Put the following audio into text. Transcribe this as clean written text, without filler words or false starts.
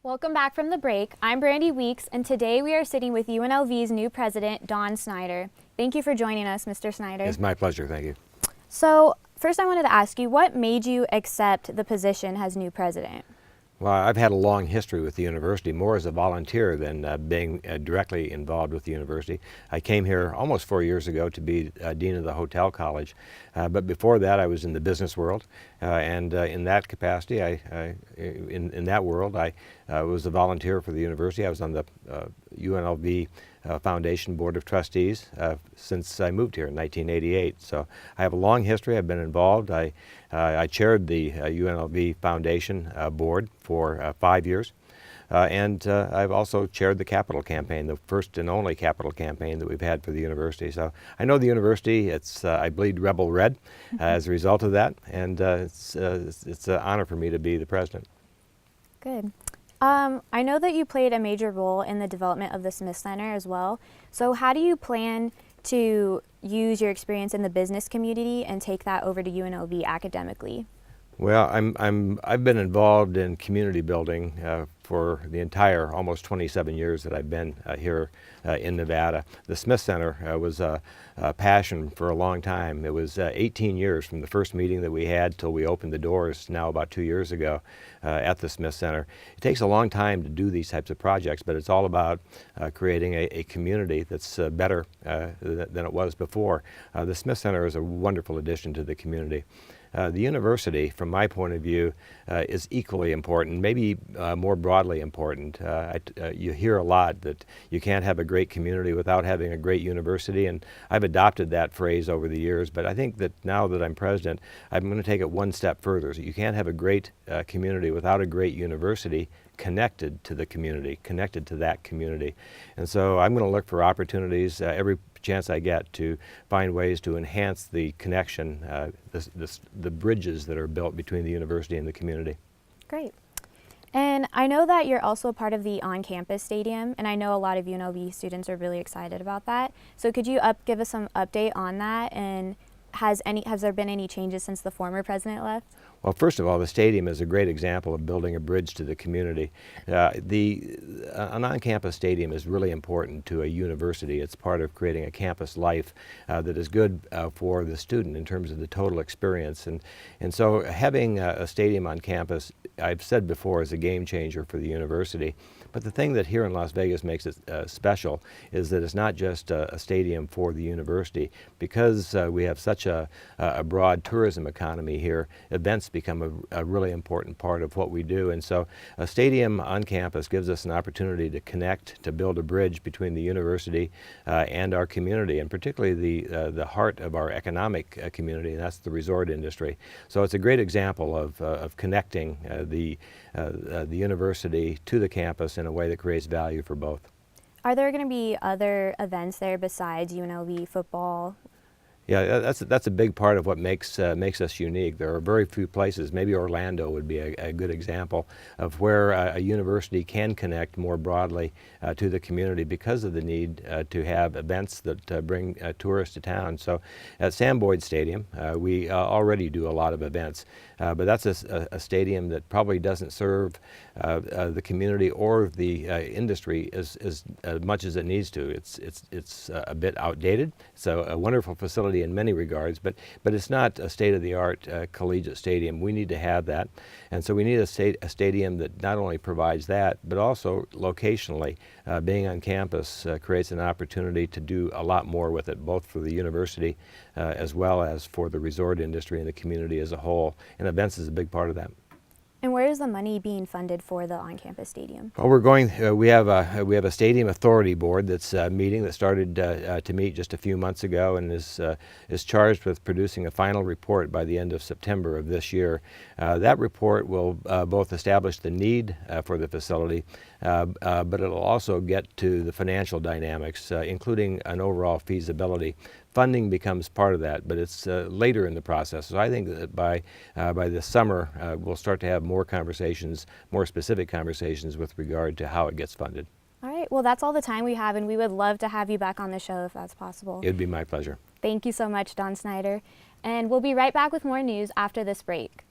Welcome back from the break. I'm Brandi Weeks, and today we are sitting with UNLV's new president, Don Snyder. Thank you for joining us, Mr. Snyder. It's my pleasure, thank you. So, first I wanted to ask you, what made you accept the position as new president? Well, I've had a long history with the university, more as a volunteer than being directly involved with the university. I came here almost 4 years ago to be dean of the hotel college, but before that I was in the business world, and in that capacity, in that world, I was a volunteer for the university. I was on the UNLV Foundation Board of Trustees since I moved here in 1988. So I have a long history. I've been involved. I chaired the UNLV Foundation Board for 5 years. And I've also chaired the capital campaign, the first and only capital campaign that we've had for the university. So I know the university. It's I bleed rebel red as a result of that, and it's an honor for me to be the president. Good. I know that you played a major role in the development of the Smith Center as well. So how do you plan to use your experience in the business community and take that over to UNLV academically? Well, I've been involved in community building for the entire almost 27 years that I've been here in Nevada. The Smith Center was a passion for a long time. It was 18 years from the first meeting that we had till we opened the doors now about 2 years ago at the Smith Center. It takes a long time to do these types of projects, but it's all about creating a community that's better than it was before. The Smith Center is a wonderful addition to the community. The university, from my point of view, is equally important, maybe more broadly important. You hear a lot that you can't have a great community without having a great university, and I've adopted that phrase over the years, but I think that now that I'm president, I'm going to take it one step further. So you can't have a great community without a great university connected to the community, connected to that community. And so I'm going to look for opportunities every chance I get to find ways to enhance the connection, the bridges that are built between the university and the community. Great. And I know that you're also a part of the on-campus stadium, and I know a lot of UNLV students are really excited about that. So could you give us some update on that, and has there been any changes since the former president left? Well, first of all, the stadium is a great example of building a bridge to the community. An on-campus stadium is really important to a university. It's part of creating a campus life that is good for the student in terms of the total experience. And so having a stadium on campus, I've said before, is a game changer for the university. But the thing that here in Las Vegas makes it special is that it's not just a stadium for the university. Because we have such a broad tourism economy here, events become a really important part of what we do. And so a stadium on campus gives us an opportunity to connect, to build a bridge between the university and our community, and particularly the heart of our economic community, and that's the resort industry. So it's a great example of connecting the university to the campus in a way that creates value for both. Are there going to be other events there besides UNLV football? Yeah, that's a big part of what makes us unique. There are very few places. Maybe Orlando would be a good example of where a university can connect more broadly to the community because of the need to have events that bring tourists to town. So at Sam Boyd Stadium, we already do a lot of events, but that's a stadium that probably doesn't serve the community or the industry as much as it needs to. It's a bit outdated. So a wonderful facility in many regards, but it's not a state-of-the-art collegiate stadium. We need to have that, and so we need a stadium that not only provides that, but also locationally, being on campus creates an opportunity to do a lot more with it, both for the university as well as for the resort industry and the community as a whole, and events is a big part of that. And where is the money being funded for the on-campus stadium? Well, we have a stadium authority board that's meeting, that started to meet just a few months ago, and is charged with producing a final report by the end of September of this year. That report will both establish the need for the facility, but it'll also get to the financial dynamics, including an overall feasibility. Funding becomes part of that, but it's later in the process. So I think that by this summer, we'll start to have more conversations, more specific conversations with regard to how it gets funded. All right, well, that's all the time we have, and we would love to have you back on the show if that's possible. It'd be my pleasure. Thank you so much, Don Snyder. And we'll be right back with more news after this break.